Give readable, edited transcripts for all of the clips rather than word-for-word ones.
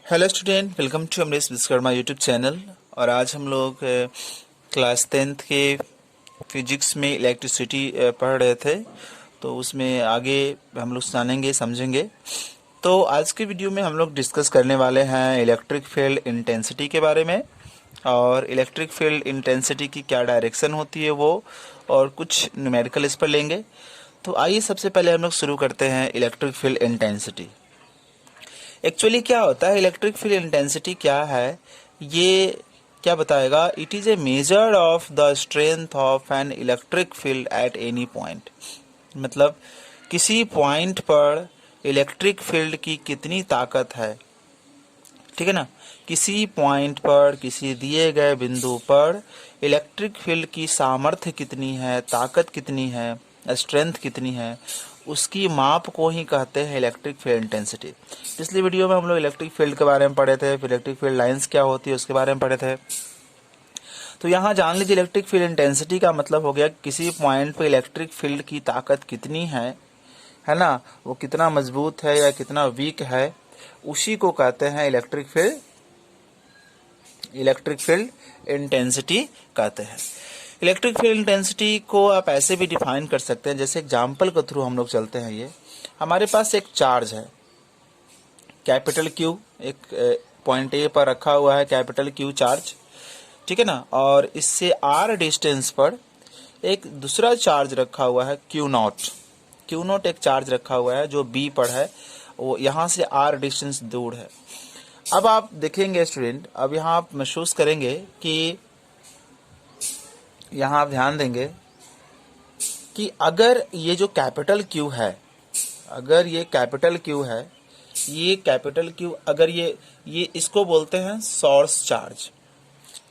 Hello student, welcome to Amrish Vishwakarma YouTube channel. और आज हम लोग क्लास 10th के फिजिक्स में इलेक्ट्रिसिटी पढ़ रहे थे, तो उसमें आगे हम लोग जानेंगे समझेंगे। तो आज के वीडियो में हम लोग डिस्कस करने वाले हैं इलेक्ट्रिक फील्ड इंटेंसिटी के बारे में, और इलेक्ट्रिक फील्ड इंटेंसिटी की क्या डायरेक्शन होती है वो, और कुछ न्यूमेरिकल इस पर लेंगे। तो आइए सबसे पहले हम लोग शुरू करते हैं इलेक्ट्रिक फील्ड इंटेंसिटी। एक्चुअली क्या होता है, इलेक्ट्रिक फील्ड इंटेंसिटी क्या है, ये क्या बताएगा। It is a measure of the strength of an electric field at any point. मतलब किसी पॉइंट पर इलेक्ट्रिक फील्ड की कितनी ताकत है, ठीक है ना। किसी पॉइंट पर, किसी दिए गए बिंदु पर इलेक्ट्रिक फील्ड की सामर्थ्य कितनी है, ताकत कितनी है, स्ट्रेंथ कितनी है, उसकी माप को ही कहते हैं इलेक्ट्रिक फील्ड इंटेंसिटी। पिछली वीडियो में हम लोग इलेक्ट्रिक फील्ड के बारे में पढ़े थे, फिर इलेक्ट्रिक फील्ड लाइंस क्या होती है उसके बारे में पढ़े थे। तो यहाँ जान लीजिए इलेक्ट्रिक फील्ड इंटेंसिटी का मतलब हो गया किसी पॉइंट पर इलेक्ट्रिक फील्ड की ताकत कितनी है ना, वो कितना मजबूत है या कितना वीक है, उसी को कहते हैं इलेक्ट्रिक फील्ड इंटेंसिटी कहते हैं। इलेक्ट्रिक फील्ड इंटेंसिटी को आप ऐसे भी डिफाइन कर सकते हैं, जैसे एग्जांपल के थ्रू हम लोग चलते हैं। ये हमारे पास एक चार्ज है कैपिटल क्यू, एक पॉइंट ए पर रखा हुआ है कैपिटल क्यू चार्ज, ठीक है ना। और इससे आर डिस्टेंस पर एक दूसरा चार्ज रखा हुआ है क्यू नॉट एक चार्ज रखा हुआ है जो बी पर है, वो यहाँ से आर डिस्टेंस दूर है। अब आप देखेंगे स्टूडेंट, अब यहाँ आप महसूस करेंगे कि यहाँ आप ध्यान देंगे कि अगर ये जो कैपिटल क्यू है, अगर ये कैपिटल क्यू है, ये कैपिटल क्यू अगर ये इसको बोलते हैं सोर्स चार्ज,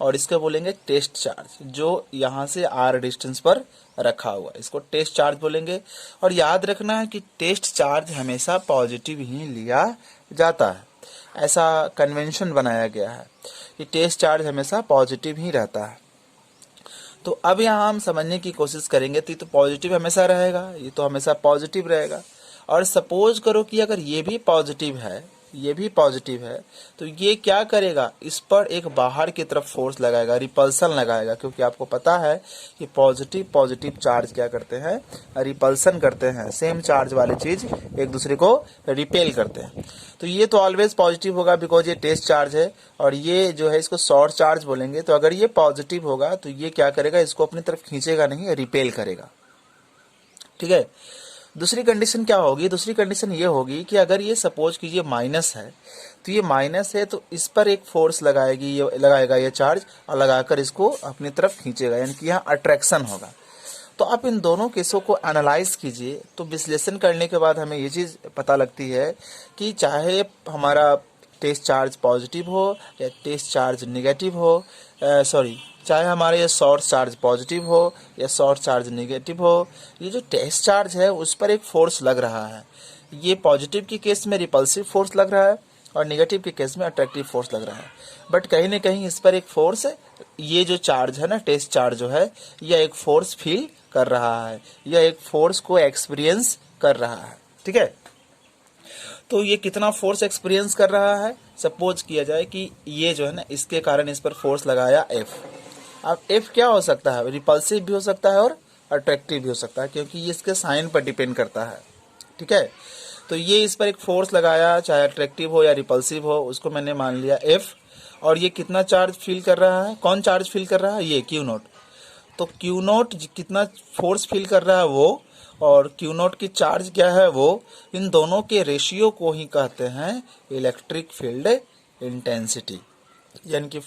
और इसको बोलेंगे टेस्ट चार्ज, जो यहाँ से आर डिस्टेंस पर रखा हुआ है, इसको टेस्ट चार्ज बोलेंगे। और याद रखना है कि टेस्ट चार्ज हमेशा पॉजिटिव ही लिया जाता है, ऐसा कन्वेंशन बनाया गया है कि टेस्ट चार्ज हमेशा पॉजिटिव ही रहता है। तो अब यहाँ हम समझने की कोशिश करेंगे तो पॉजिटिव हमेशा रहेगा, ये तो हमेशा पॉजिटिव रहेगा। और सपोज करो कि अगर ये भी पॉजिटिव है, ये भी पॉजिटिव है, तो ये क्या करेगा, इस पर एक बाहर की तरफ फोर्स लगाएगा, रिपल्सन लगाएगा, क्योंकि आपको पता है कि पॉजिटिव चार्ज क्या करते हैं, रिपल्सन करते हैं। सेम चार्ज वाली चीज एक दूसरे को रिपेल करते हैं। तो ये तो ऑलवेज पॉजिटिव होगा बिकॉज ये टेस्ट चार्ज है, और ये जो है इसको सोर्स चार्ज बोलेंगे। तो अगर ये पॉजिटिव होगा तो ये क्या करेगा, इसको अपनी तरफ खींचेगा नहीं, रिपेल करेगा, ठीक है। दूसरी कंडीशन क्या होगी, दूसरी कंडीशन ये होगी कि अगर ये सपोज कीजिए माइनस है, तो ये माइनस है तो इस पर एक फोर्स लगाएगा ये चार्ज, और लगाकर इसको अपनी तरफ खींचेगा, यानी कि यहाँ अट्रैक्शन होगा। तो आप इन दोनों केसों को एनालाइज कीजिए, तो विश्लेषण करने के बाद हमें ये चीज़ पता लगती है कि चाहे हमारा टेस्ट चार्ज पॉजिटिव हो या टेस्ट चार्ज निगेटिव हो, चाहे हमारे ये सोर्स चार्ज पॉजिटिव हो या सोर्स चार्ज निगेटिव हो, ये जो टेस्ट चार्ज है उस पर एक फोर्स लग रहा है। ये पॉजिटिव के केस में रिपल्सिव फोर्स लग रहा है और निगेटिव के केस में अट्रैक्टिव फोर्स लग रहा है। बट कहीं ना कहीं इस पर एक फोर्स, ये जो चार्ज है ना, टेस्ट चार्ज जो है, यह एक फोर्स फील कर रहा है, यह एक फोर्स को एक्सपीरियंस कर रहा है, ठीक है। तो ये कितना फोर्स एक्सपीरियंस कर रहा है, सपोज किया जाए कि ये जो है ना, इसके कारण इस पर फोर्स लगाया F। अब F क्या हो सकता है, रिपल्सिव भी हो सकता है और अट्रैक्टिव भी हो सकता है, क्योंकि ये इसके साइन पर डिपेंड करता है, ठीक है। तो ये इस पर एक फोर्स लगाया, चाहे अट्रैक्टिव हो या रिपल्सिव हो, उसको मैंने मान लिया F। और ये कितना चार्ज फील कर रहा है, कौन चार्ज फील कर रहा है, ये Q नॉट। तो Q नॉट कितना फोर्स फील कर रहा है वो, और Q नॉट की चार्ज क्या है वो, इन दोनों के रेशियो को ही कहते हैं इलेक्ट्रिक फील्ड इंटेंसिटी, यानी कि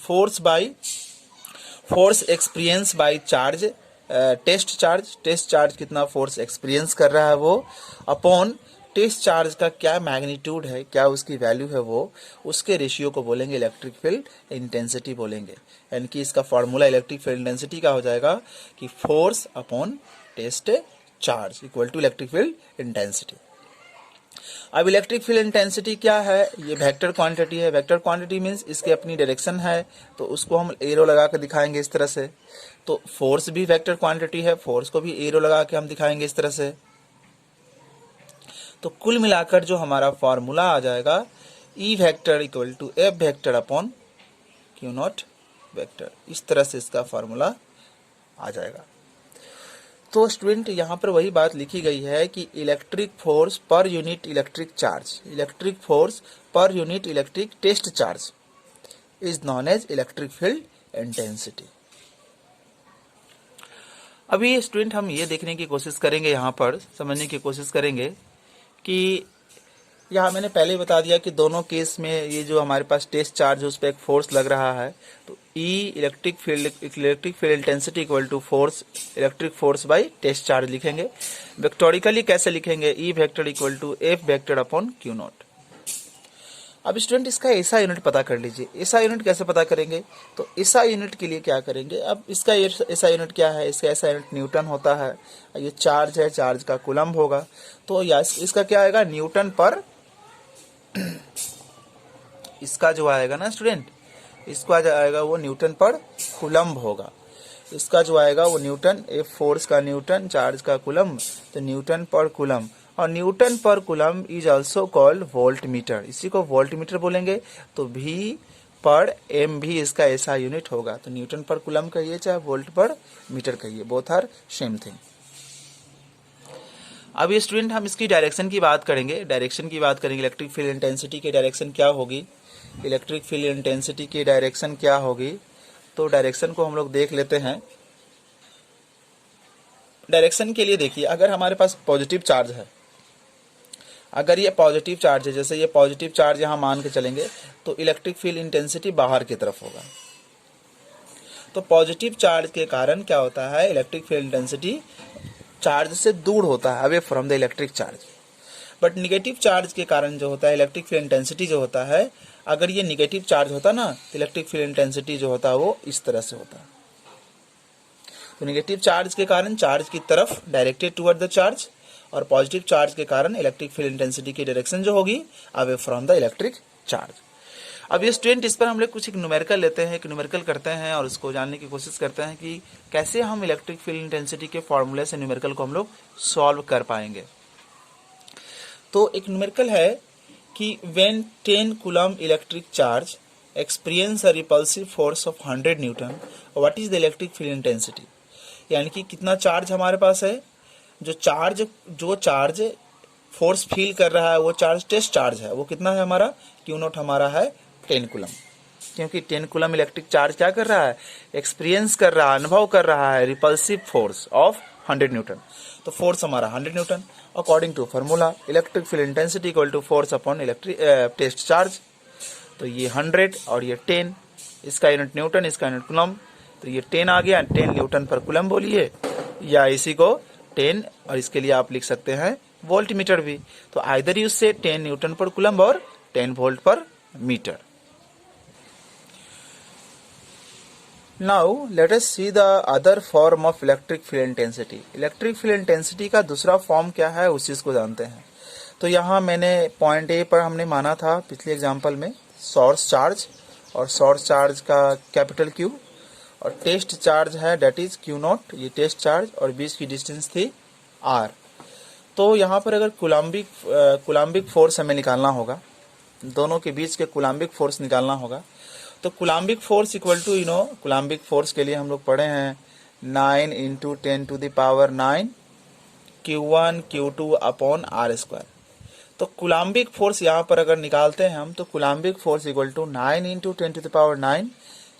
force experience by charge, test charge कितना फोर्स एक्सपीरियंस कर रहा है वो, अपॉन टेस्ट चार्ज का क्या मैग्नीट्यूड है, क्या उसकी वैल्यू है वो, उसके रेशियो को बोलेंगे इलेक्ट्रिक फील्ड इंटेंसिटी बोलेंगे। यानी कि इसका फॉर्मूला इलेक्ट्रिक फील्ड इंटेंसिटी का हो जाएगा कि force upon test charge equal to electric field intensity. अब इलेक्ट्रिक फील्ड इंटेंसिटी क्या है, ये वेक्टर क्वांटिटी है। वेक्टर क्वांटिटी मींस इसके अपनी डायरेक्शन है, तो उसको हम एरो लगा कर दिखाएंगे इस तरह से। तो फोर्स भी वेक्टर क्वांटिटी है, फोर्स को भी एरो लगा के हम दिखाएंगे इस तरह से। तो कुल मिलाकर जो हमारा फॉर्मूला आ जाएगा, E vector equal to F vector upon Q naught vector. इस तरह से इसका फॉर्मूला आ जाएगा। तो स्टूडेंट यहाँ पर वही बात लिखी गई है कि इलेक्ट्रिक फोर्स पर unit electric charge, electric force पर unit electric test charge is known as electric field intensity. अभी स्टूडेंट हम ये देखने की कोशिश करेंगे, यहाँ पर समझने की कोशिश करेंगे कि यहाँ मैंने पहले ही बता दिया कि दोनों केस में ये जो हमारे पास टेस्ट चार्ज है उस पर एक फोर्स लग रहा है, तो E electric field intensity equal to force electric force by test charge लिखेंगे। वेक्टोरिकली कैसे लिखेंगे, E vector equal to F vector upon Q naught. अब स्टूडेंट इसका ऐसा यूनिट पता कर लीजिए। ऐसा यूनिट कैसे पता करेंगे, तो ऐसा यूनिट के लिए क्या करेंगे, अब इसका ऐसा यूनिट क्या है, इसका ऐसा यूनिट न्यूटन होता है। ये चार्ज है, चार्ज का कूलम्ब होगा, तो इसका क्या आएगा, न्यूटन पर, इसका जो आएगा ना स्टूडेंट, इसका जो आएगा वो न्यूटन पर कूलम्ब होगा। इसका जो आएगा वो न्यूटन, एफ फोर्स का न्यूटन, चार्ज का कूलम्ब, तो न्यूटन पर कूलम्ब। और न्यूटन पर coulomb is also called volt meter, इसी को वोल्ट मीटर बोलेंगे। तो भी पर एम भी इसका ऐसा यूनिट होगा। तो न्यूटन पर कूलम्ब कहिए चाहे वोल्ट पर मीटर कहिए, बोथ आर सेम थिंग। अब ये स्टूडेंट हम इसकी डायरेक्शन की बात करेंगे, इलेक्ट्रिक फील्ड इंटेंसिटी की डायरेक्शन क्या होगी, इलेक्ट्रिक फील्ड इंटेंसिटी की डायरेक्शन क्या होगी। तो डायरेक्शन को हम लोग देख लेते हैं। डायरेक्शन के लिए देखिए, अगर हमारे पास पॉजिटिव चार्ज है, अगर ये पॉजिटिव चार्ज है, जैसे ये पॉजिटिव चार्ज यहाँ मान के चलेंगे, तो इलेक्ट्रिक फील्ड इंटेंसिटी बाहर की तरफ होगा। तो पॉजिटिव चार्ज के कारण क्या होता है, इलेक्ट्रिक फील्ड इंटेंसिटी चार्ज से दूर होता है, away from the electric charge. But negative charge के कारण जो होता है, इलेक्ट्रिक फील्ड इंटेंसिटी जो होता है, अगर ये निगेटिव चार्ज होता ना, तो इलेक्ट्रिक फील्ड इंटेंसिटी जो होता है वो इस तरह से होता है। तो निगेटिव चार्ज के कारण चार्ज की तरफ डायरेक्टेड टुवर्ड द चार्ज, और पॉजिटिव चार्ज के कारण इलेक्ट्रिक फील्ड इंटेंसिटी की डायरेक्शन जो होगी away from the electric charge. अब ये स्टूडेंट इस पर हम लोग कुछ एक न्यूमेरिकल लेते हैं, एक न्यूमेरिकल करते हैं और उसको जानने की कोशिश करते हैं कि कैसे हम इलेक्ट्रिक फील्ड इंटेंसिटी के फॉर्मूले से न्यूमेरिकल को हम लोग सॉल्व कर पाएंगे। तो एक न्यूमेरिकल है कि when 10 coulomb electric charge experience a repulsive force of 100 Newton, what is the electric field intensity. यानी कि कितना चार्ज हमारे पास है, जो चार्ज फोर्स फील कर रहा है वो चार्ज टेस्ट चार्ज है, वो कितना है हमारा, क्यू नॉट हमारा है 10 कूलम्ब। क्योंकि 10 कूलम्ब इलेक्ट्रिक चार्ज क्या कर रहा है, एक्सपीरियंस कर रहा है, अनुभव कर रहा है रिपल्सिव फोर्स ऑफ 100 न्यूटन। तो फोर्स हमारा 100 newton. According to formula electric field intensity equal to force upon electric test charge. तो ये 100 और ये 10, इसका यूनिट न्यूटन, इसका यूनिट कूलम्ब, तो ये 10 आ गया, 10 न्यूटन पर कूलम्ब बोलिए, या इसी को 10, और इसके लिए आप लिख सकते हैं वोल्ट मीटर भी। तो आइदर यूज से 10 न्यूटन पर कूलम्ब और 10 वोल्ट पर metre. Now let us see the other form of electric field intensity. Electric field intensity का दूसरा फॉर्म क्या है उस चीज को जानते हैं। तो यहाँ मैंने पॉइंट ए पर हमने माना था पिछले एग्जाम्पल में सोर्स चार्ज, और सोर्स चार्ज का कैपिटल क्यू, और टेस्ट चार्ज है डेट इज क्यू नॉट, ये टेस्ट चार्ज, और बीच की डिस्टेंस थी आर। तो यहाँ पर अगर कूलम्बिक फोर्स हमें निकालना होगा, दोनों के बीच के कूलम्बिक फोर्स निकालना होगा, तो coulombic force equal to coulombic force के लिए हम लोग पढ़े हैं 9 × 10⁹ Q1 Q2 upon R square. तो कूलम्बिक फोर्स यहाँ पर अगर निकालते हैं हम, तो coulombic force equal to 9 × 10⁹,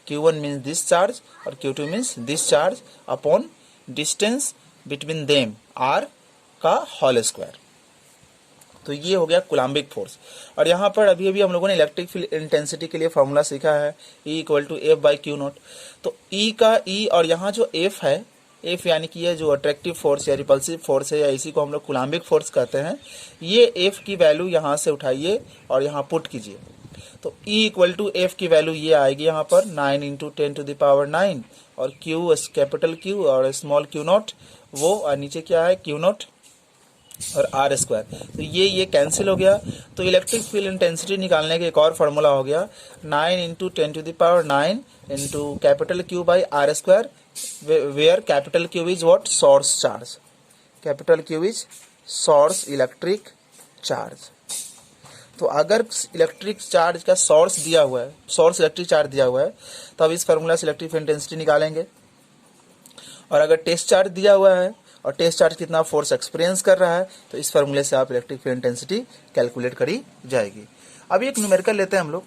Q1 means this charge और Q2 means this charge upon distance between them R का होल स्क्वायर। तो ये हो गया कूलम्बिक फोर्स। और यहाँ पर अभी हम लोगों ने इलेक्ट्रिक फील्ड इंटेंसिटी के लिए फॉर्मूला सीखा है E = F/Q0। तो E का E और यहाँ जो F है, F यानी कि ये जो अट्रैक्टिव फोर्स या रिपल्सिव फोर्स है, या इसी को हम लोग कूलम्बिक फोर्स कहते हैं, ये F की वैल्यू यहाँ से उठाइए और यहाँ पुट कीजिए। तो E = F की वैल्यू ये आएगी यहाँ पर 9 × 10⁹, और Q कैपिटल Q और स्मॉल Q0 वो, और नीचे क्या है Q0 और आर स्क्वायर। तो ये कैंसिल हो गया। तो इलेक्ट्रिक फील्ड इंटेंसिटी निकालने का एक और फार्मूला हो गया 9 × 10⁹ into capital Q by R square, where capital Q is what, source charge, capital Q is source electric charge. तो अगर इलेक्ट्रिक चार्ज का सोर्स दिया हुआ है, सोर्स इलेक्ट्रिक चार्ज दिया हुआ है, तो अब इस फार्मूला से इलेक्ट्रिक फील्ड इंटेंसिटी निकालेंगे। और अगर टेस्ट चार्ज दिया हुआ है और टेस्ट चार्ज कितना फोर्स एक्सपीरियंस कर रहा है, तो इस फार्मूले से आप इलेक्ट्रिक फील्ड इंटेंसिटी कैलकुलेट करी जाएगी। अब एक न्यूमेरिकल लेते हैं हम लोग।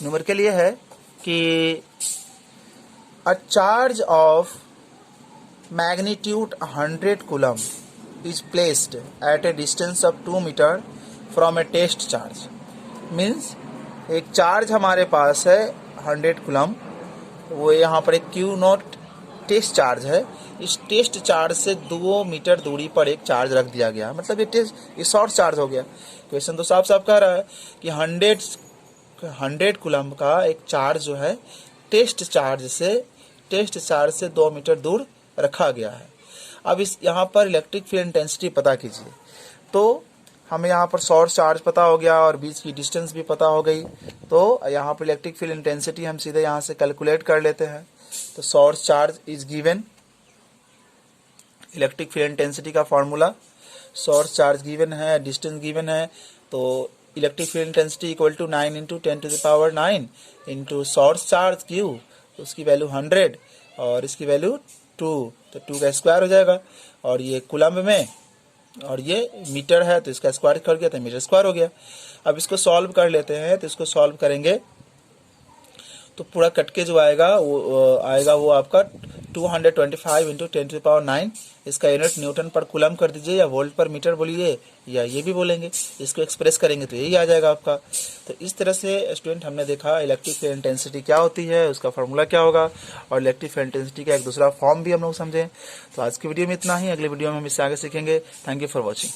न्यूमेरिकल ये है कि a charge of magnitude 100 coulomb is placed at a distance of 2 metre from a test charge. Means एक चार्ज हमारे पास है 100 कूलम, वो यहाँ पर एक क्यू नॉट टेस्ट चार्ज है। इस टेस्ट चार्ज से 2 मीटर दूरी पर एक चार्ज रख दिया गया, मतलब ये शॉर्ट चार्ज हो गया। क्वेश्चन तो साफ साफ कह रहा है कि 100 कूलम का एक चार्ज जो है टेस्ट चार्ज से 2 मीटर दूर रखा गया है। अब इस यहाँ पर इलेक्ट्रिक फील्ड इंटेंसिटी पता कीजिए। तो हमें यहाँ पर शॉर्ट चार्ज पता हो गया और बीच की डिस्टेंस भी पता हो गई, तो यहाँ पर इलेक्ट्रिक फील्ड इंटेंसिटी हम सीधे यहाँ से कैलकुलेट कर लेते हैं। तो short charge is given, electric field intensity का फॉर्मूला, शॉर्ट चार्ज गिवन है, डिस्टेंस गिवन है, तो electric field intensity equal to 9 × 10⁻⁹ into short charge Q, उसकी वैल्यू 100 और इसकी वैल्यू 2, तो 2 का स्क्वायर हो जाएगा। और ये कूलम्ब में, और ये मीटर है तो इसका स्क्वायर कर गया तो मीटर स्क्वायर हो गया। अब इसको सॉल्व कर लेते हैं। तो इसको सॉल्व करेंगे तो पूरा कटके जो आएगा वो आपका 225 × 10⁹ इसका यूनिट न्यूटन पर कूलम कर दीजिए या वोल्ट पर मीटर बोलिए या ये भी बोलेंगे। इसको एक्सप्रेस करेंगे तो यही आ जाएगा आपका। तो इस तरह से स्टूडेंट हमने देखा इलेक्ट्रिक फील्ड इंटेंसिटी क्या होती है, उसका फार्मूला क्या होगा, और इलेक्ट्रिक फील्ड इंटेंसिटी का एक दूसरा फॉर्म भी हम लोग समझें। तो आज की वीडियो में इतना ही, अगले वीडियो में हम इससे आगे सीखेंगे। Thank you for watching.